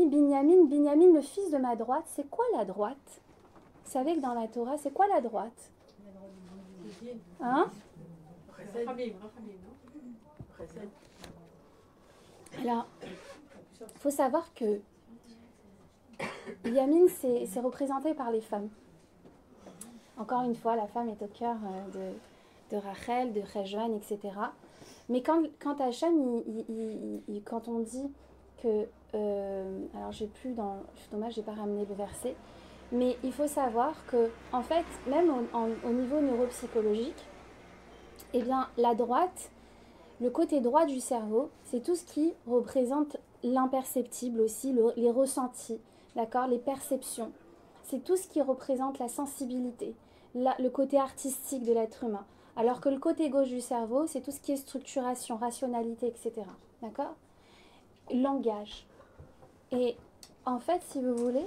[SPEAKER 1] Binyamin, le fils de ma droite. C'est quoi la droite? Vous savez que dans la Torah, c'est quoi la droite? Hein? Alors, il faut savoir que Binyamin, c'est représenté par les femmes. Encore une fois, la femme est au cœur de Rachel, de Rejvan, etc. Mais quand Hachem, quand on dit que... alors, j'ai plus dans... Dommage, je n'ai pas ramené le verset. Mais il faut savoir que, en fait, même au niveau neuropsychologique, eh bien, la droite, le côté droit du cerveau, c'est tout ce qui représente l'imperceptible aussi, les ressentis, d'accord, les perceptions. C'est tout ce qui représente la sensibilité, le côté artistique de l'être humain. Alors que le côté gauche du cerveau, c'est tout ce qui est structuration, rationalité, etc. D'accord? Langage. Et en fait, si vous voulez,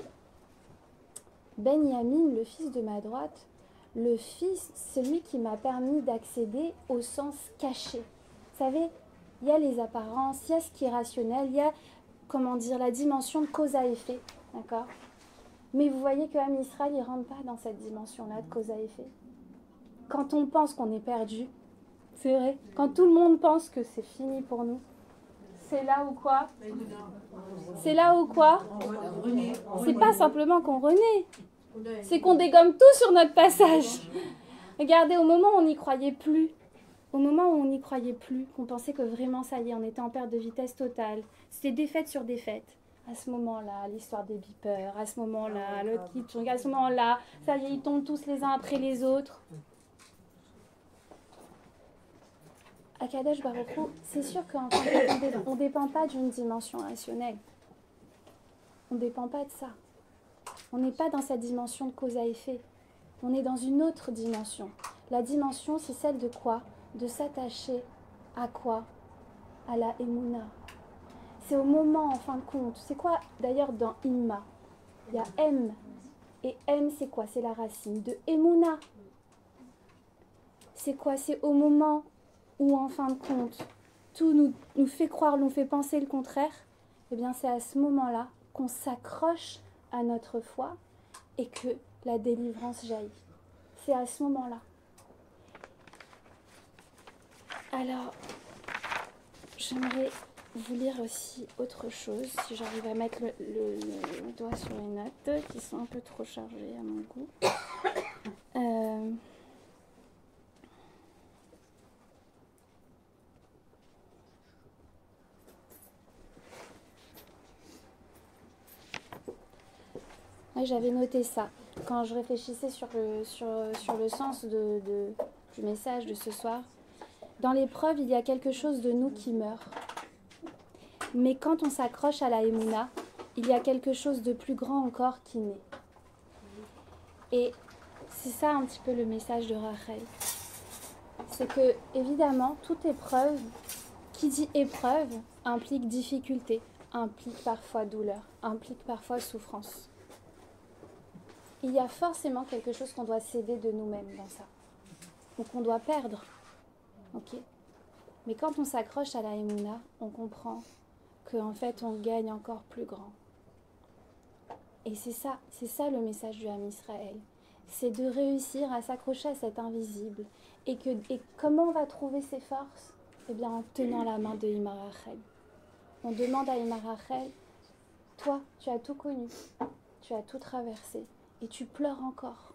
[SPEAKER 1] Benyamin, le fils de ma droite, le fils, celui qui m'a permis d'accéder au sens caché. Vous savez, il y a les apparences, il y a ce qui est rationnel, il y a, comment dire, la dimension de cause à effet. D'accord? Mais vous voyez qu'Am Israël, il ne rentre pas dans cette dimension-là de cause à effet. Quand on pense qu'on est perdu, c'est vrai, quand tout le monde pense que c'est fini pour nous, c'est là où quoi? C'est là où quoi? C'est pas simplement qu'on renaît, c'est qu'on dégomme tout sur notre passage. Regardez, au moment où on n'y croyait plus, qu'on pensait que vraiment ça y est, on était en perte de vitesse totale, c'était défaite sur défaite. À ce moment-là, l'histoire des beepers, à ce moment-là, l'autre qui tombe, à ce moment-là, ça y est, ils tombent tous les uns après les autres. Akadosh Baruch Hu, c'est sûr qu'on ne dépend pas d'une dimension rationnelle. On ne dépend pas de ça. On n'est pas dans cette dimension de cause à effet. On est dans une autre dimension. La dimension, c'est celle de quoi? De s'attacher à quoi? À la Emouna. C'est au moment, en fin de compte. C'est quoi d'ailleurs dans Imma? Il y a M. Et M, c'est quoi? C'est la racine de Emouna. C'est quoi? C'est au moment où, en fin de compte, tout nous fait croire, nous fait penser le contraire. Eh bien, c'est à ce moment-là qu'on s'accroche à notre foi et que la délivrance jaillit. C'est à ce moment-là. Alors, j'aimerais vous lire aussi autre chose, si j'arrive à mettre le doigt sur les notes, qui sont un peu trop chargées à mon goût. Ouais, j'avais noté ça quand je réfléchissais sur le sens du message de ce soir. Dans l'épreuve, il y a quelque chose de nous qui meurt. Mais quand on s'accroche à la Emouna, il y a quelque chose de plus grand encore qui naît. Et c'est ça un petit peu le message de Rachel. C'est que, évidemment, toute épreuve, qui dit épreuve, implique difficulté, implique parfois douleur, implique parfois souffrance. Il y a forcément quelque chose qu'on doit céder de nous-mêmes dans ça. Ou qu'on doit perdre. Ok? Mais quand on s'accroche à la Emouna, on comprend qu'en fait on gagne encore plus grand. Et c'est ça le message du Ham Israël. c'est de réussir à s'accrocher à cet invisible. Et comment on va trouver ses forces? Eh bien, en tenant la main de Imar Rachel. On demande à Imar Rachel, toi, tu as tout connu, tu as tout traversé, et tu pleures encore.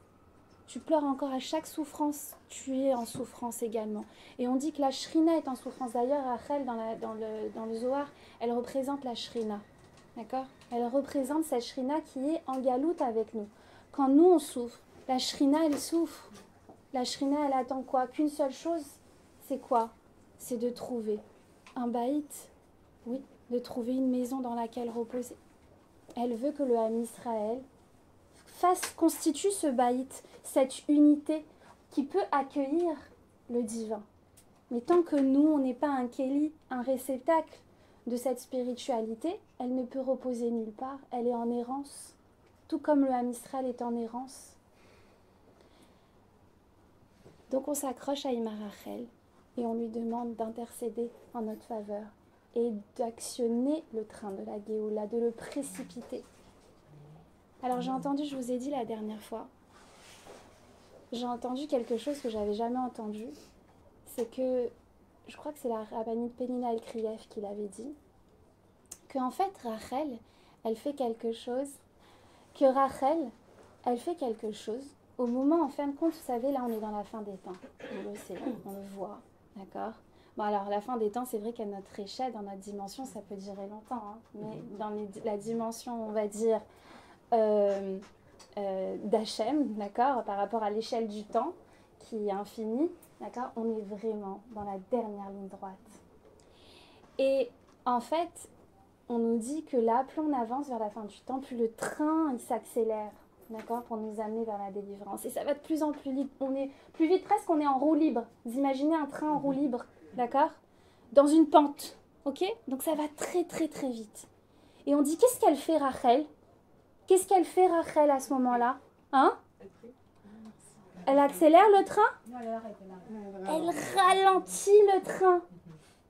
[SPEAKER 1] Tu pleures encore à chaque souffrance, tu es en souffrance également. Et on dit que la Shrina est en souffrance. D'ailleurs, Rachel, dans le Zohar, elle représente la Shrina. D'accord? Elle représente cette Shrina qui est en galoute avec nous. Quand nous, on souffre, la Shrina, elle souffre. La Shrina, elle attend quoi? Qu'une seule chose, c'est quoi? C'est de trouver un baït, oui, de trouver une maison dans laquelle reposer. Elle veut que le Ham Israël constitue ce baït, cette unité qui peut accueillir le divin. Mais tant que nous, on n'est pas un kéli, un réceptacle de cette spiritualité, elle ne peut reposer nulle part, elle est en errance, tout comme le Ham Israël est en errance. Donc on s'accroche à Imar Rachel et on lui demande d'intercéder en notre faveur et d'actionner le train de la Géoula, de le précipiter. Alors j'ai entendu, je vous ai dit la dernière fois, j'ai entendu quelque chose que j'avais jamais entendu, c'est que, je crois que c'est la rabbinite Pnina El-Krief qui l'avait dit, qu'en fait Rachel, elle fait quelque chose, au moment, en fin de compte, vous savez, là on est dans la fin des temps, on le sait, on le voit, d'accord? Bon alors la fin des temps, c'est vrai qu'à notre échelle, dans notre dimension, ça peut durer longtemps, hein, mais dans la dimension, on va dire, d'Hachem, d'accord, par rapport à l'échelle du temps, qui est infinie, d'accord, on est vraiment dans la dernière ligne droite. Et en fait, on nous dit que là, plus on avance vers la fin du temps, plus le train il s'accélère, d'accord, pour nous amener vers la délivrance. Et ça va de plus en plus vite. On est plus vite, presque on est en roue libre. Vous imaginez un train en roue libre, d'accord, dans une pente, ok? Donc ça va très très très vite. Et on dit, qu'est-ce qu'elle fait Rachel? Qu'est-ce qu'elle fait Rachel à ce moment-là? Hein? Elle accélère le train? Elle ralentit le train.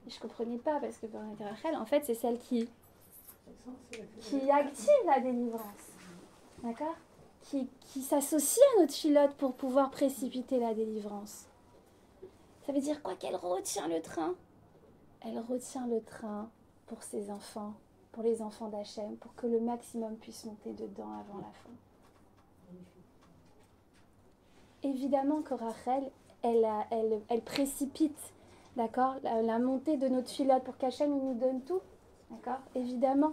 [SPEAKER 1] Je ne comprenais pas parce que pour Rachel, en fait, c'est celle qui active la délivrance. D'accord? Qui s'associe à notre chilote pour pouvoir précipiter la délivrance. Ça veut dire quoi qu'elle retient le train? Elle retient le train pour ses enfants, pour les enfants d'Hachem, pour que le maximum puisse monter dedans avant la fin. Évidemment que Rachel, elle précipite, d'accord, la montée de notre chilote pour qu'Hachem nous donne tout, d'accord, évidemment.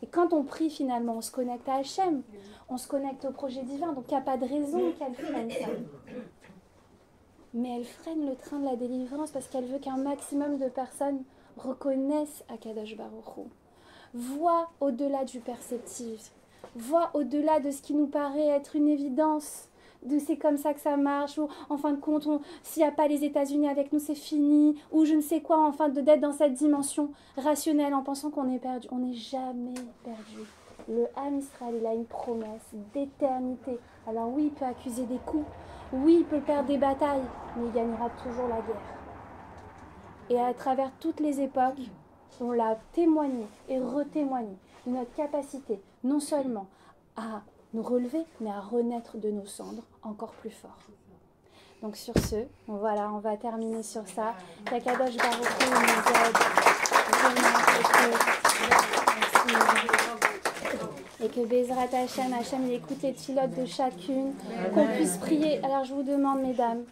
[SPEAKER 1] Et quand on prie finalement, on se connecte à Hachem, on se connecte au projet divin, donc il n'y a pas de raison qu'elle freine ça. Mais elle freine le train de la délivrance parce qu'elle veut qu'un maximum de personnes reconnaissent Akadosh Baruch Hu, voient au-delà du perceptif, voient au-delà de ce qui nous paraît être une évidence, de c'est comme ça que ça marche, ou en fin de compte, s'il n'y a pas les États-Unis avec nous, c'est fini, ou je ne sais quoi, enfin, d'être dans cette dimension rationnelle en pensant qu'on est perdu. On n'est jamais perdu. Le Ham Israël, il a une promesse d'éternité. Alors oui, il peut accuser des coups, oui, il peut perdre des batailles, mais il gagnera toujours la guerre. Et à travers toutes les époques, on l'a témoigné et retémoigné de notre capacité, non seulement à nous relever, mais à renaître de nos cendres encore plus fort. Donc sur ce, voilà, on va terminer sur ça. Qu'Akadosh Baruch Hu nous aide et que Bezrat Hachem, il écoute les tfilotes de chacune, qu'on puisse prier. Alors je vous demande, mesdames,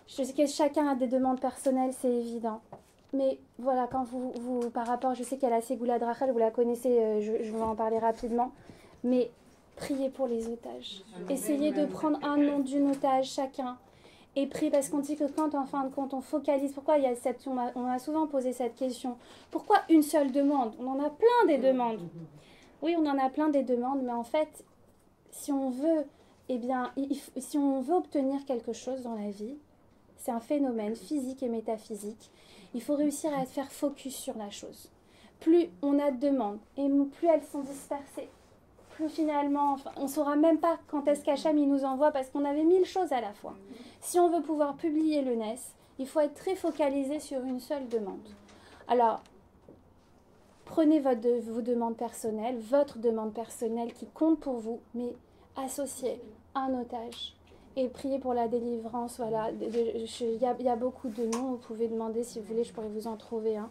[SPEAKER 1] je sais que chacun a des demandes personnelles, c'est évident. Mais voilà, quand vous par rapport, je sais qu'il y a la Ségoula de Rachel, vous la connaissez, je vais en parler rapidement, mais priez pour les otages. Essayez de prendre un nom d'une otage chacun et priez, parce qu'on dit que quand en fin de compte on focalise, pourquoi il y a on a souvent posé cette question, pourquoi une seule demande? On en a plein des demandes. Oui, on en a plein des demandes, mais en fait, si on veut, si on veut obtenir quelque chose dans la vie, c'est un phénomène physique et métaphysique. Il faut réussir à faire focus sur la chose. Plus on a de demandes et plus elles sont dispersées, plus finalement, on ne saura même pas quand est-ce qu'Hachem il nous envoie, parce qu'on avait 1000 choses à la fois. Si on veut pouvoir publier le NES, il faut être très focalisé sur une seule demande. Alors, prenez vos demandes personnelles, votre demande personnelle qui compte pour vous, mais associez un otage. Et prier pour la délivrance, voilà. Il y a beaucoup de noms, vous pouvez demander si vous voulez, je pourrais vous en trouver un.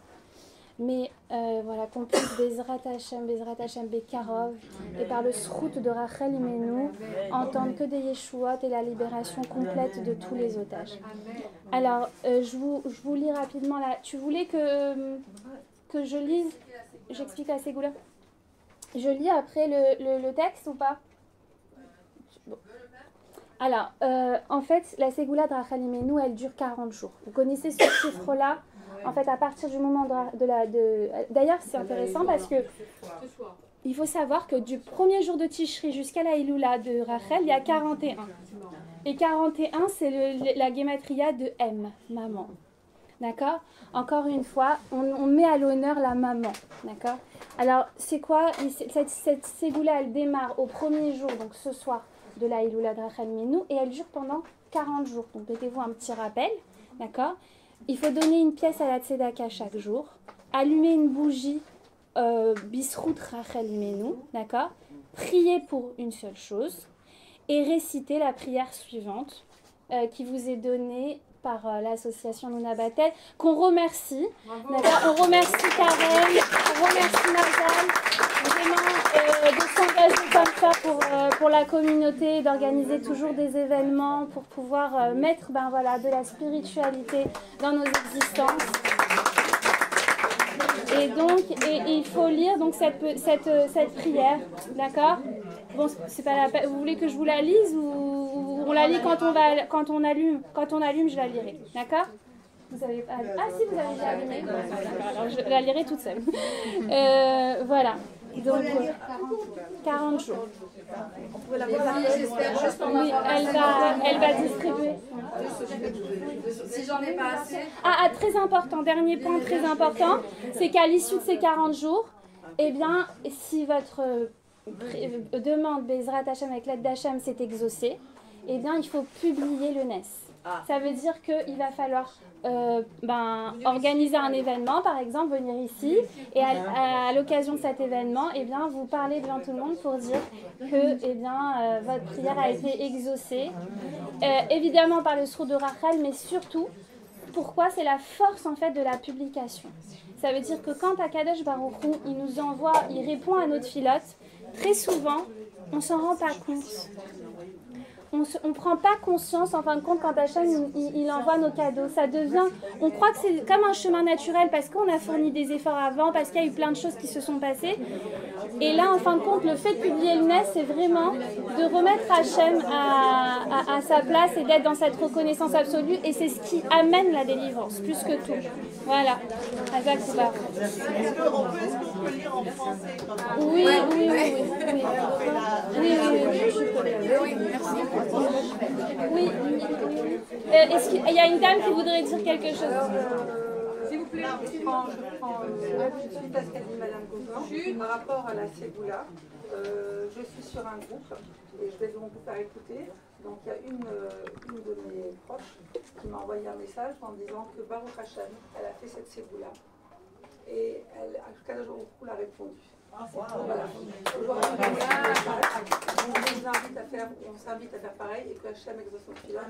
[SPEAKER 1] Mais voilà, qu'on puisse Bezrat Hashem Bekarov, et par le srout de Rachel Imenu, entendre que des Yeshuot et la libération complète de tous les otages. Alors, je vous lis rapidement là. Tu voulais que je lise, j'explique la Ségoula. Je lis après le texte ou pas? Bon. Alors, en fait, la Ségoula de Rachel Imenu, elle dure 40 jours. Vous connaissez ce chiffre-là? En fait, à partir du moment D'ailleurs, c'est intéressant parce que il faut savoir que du premier jour de Tishri jusqu'à la Iloula de Rachel, il y a 41. Et 41, c'est la gematria de M, maman. D'accord? Encore une fois, on met à l'honneur la maman. D'accord? Alors, c'est quoi? Cette Ségoula, elle démarre au premier jour, donc ce soir, de la Iloula de Rachel Imenu, et elle dure pendant 40 jours. Donc, mettez-vous un petit rappel. D'accord? Il faut donner une pièce à la tzedaka chaque jour, allumer une bougie bisrout Rachel Imenu, d'accord, prier pour une seule chose et réciter la prière suivante qui vous est donnée par l'association Luna Batel, qu'on remercie. D'accord, on remercie Karen, on remercie Nazal, vraiment de s'engager comme ça pour la communauté, d'organiser toujours des événements pour pouvoir mettre de la spiritualité dans nos existences. Et donc, il faut lire donc cette prière, d'accord? Bon, c'est pas la peine. Vous voulez que je vous la lise ou on la lit quand on allume, je la lirai, d'accord? Vous avez pas... Ah si, vous avez déjà allumé. Alors je la lirai toute seule. Voilà. Donc 40 jours.
[SPEAKER 2] On peut la voir, j'espère, juste pour
[SPEAKER 1] oui, elle va distribuer.
[SPEAKER 2] Si j'en ai pas assez.
[SPEAKER 1] Ah, très important, dernier point très important, c'est qu'à l'issue de ces 40 jours, eh bien, si votre demande Bezrat Hashem avec l'aide d'Hachem s'est exaucée, eh bien, il faut publier le NES. Ça veut dire qu'il va falloir organiser un événement, par exemple, venir ici, et à l'occasion de cet événement, eh bien, vous parlez devant tout le monde pour dire que votre prière a été exaucée, évidemment par le srout de Rachel, mais surtout, pourquoi? C'est la force en fait de la publication. Ça veut dire que quand Akadosh Baruch Hu, il nous envoie, il répond à notre filote, très souvent, on s'en rend pas compte. On ne prend pas conscience, en fin de compte, quand Hachem il envoie nos cadeaux. Ça devient, on croit que c'est comme un chemin naturel parce qu'on a fourni des efforts avant, parce qu'il y a eu plein de choses qui se sont passées. Et là, en fin de compte, le fait de publier le NES, c'est vraiment de remettre Hachem à sa place et d'être dans cette reconnaissance absolue. Et c'est ce qui amène la délivrance, plus que tout. Voilà. Hazak Soubar.
[SPEAKER 4] Est-ce qu'on peut lire en français?
[SPEAKER 1] Oui. Oui, merci. Oui. Est-ce qu'il y a une dame qui voudrait dire quelque chose?
[SPEAKER 5] S'il vous plaît, je prends suite à ce qu'a dit Madame Gauguin par rapport à la Ségoula. Je suis sur un groupe et je vais donc vous faire écouter. Donc il y a une de mes proches qui m'a envoyé un message en disant que Baruch Hashem, elle a fait cette Ségoula et Akadosh Baruch Hu l'a répondu. Voilà. On s'invite à faire pareil et que Hachem exauce notre filote.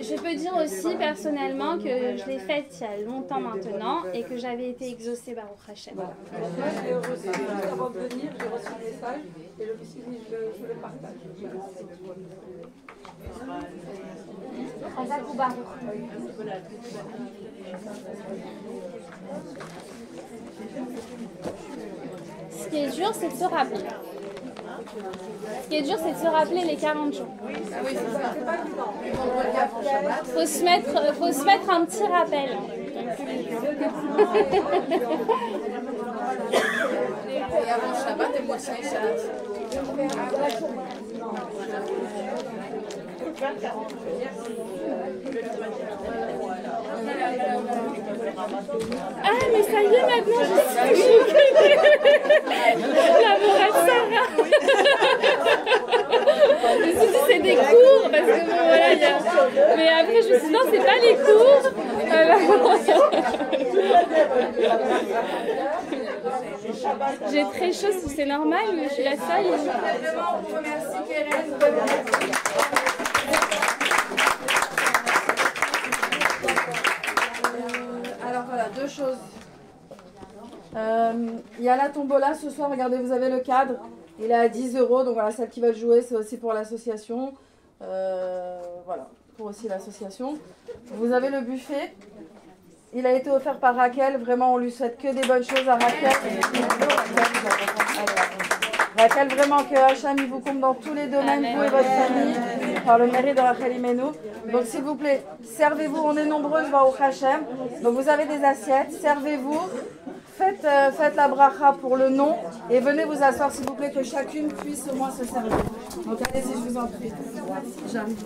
[SPEAKER 1] Je peux dire aussi personnellement que je l'ai faite il y a longtemps maintenant et que j'avais été exaucée Baruch Hashem.
[SPEAKER 5] Moi, j'ai reçu, juste avant de venir, j'ai reçu un message et je me suis dit, je le partage.
[SPEAKER 1] Hazak ou Baruch. Ce qui est dur, c'est de se rappeler. Ce qui est dur, c'est de se rappeler les 40 jours. Faut se mettre un petit rappel.
[SPEAKER 2] Et avant Shabbat, et moi ça
[SPEAKER 1] Ah, mais ça y est, maintenant, je suis la morale Sarah. Je me suis dit, c'est des cours, parce que bon, voilà, y a... Mais après, je me suis dit, non, c'est pas les cours. J'ai très chaud, c'est normal, je suis la seule.
[SPEAKER 2] Vraiment, on vous remercie, Keren. Alors voilà, deux choses. Il y a la tombola ce soir, regardez, vous avez le cadre. Il est à 10 €, donc voilà, celles qui veulent jouer, c'est aussi pour l'association. Voilà, pour aussi l'association. Vous avez le buffet. Il a été offert par Raquel. Vraiment, on lui souhaite que des bonnes choses à Raquel. Raquel, vraiment que Hacham il vous comble dans tous les domaines, vous et votre famille, par le mérite de Rachel Imenu. Donc s'il vous plaît, servez-vous, on est nombreuses, Baruch Hashem. Donc vous avez des assiettes, servez-vous, faites la bracha pour le nom et venez vous asseoir s'il vous plaît, que chacune puisse au moins se servir. Donc allez-y, je vous en prie. J'arrive.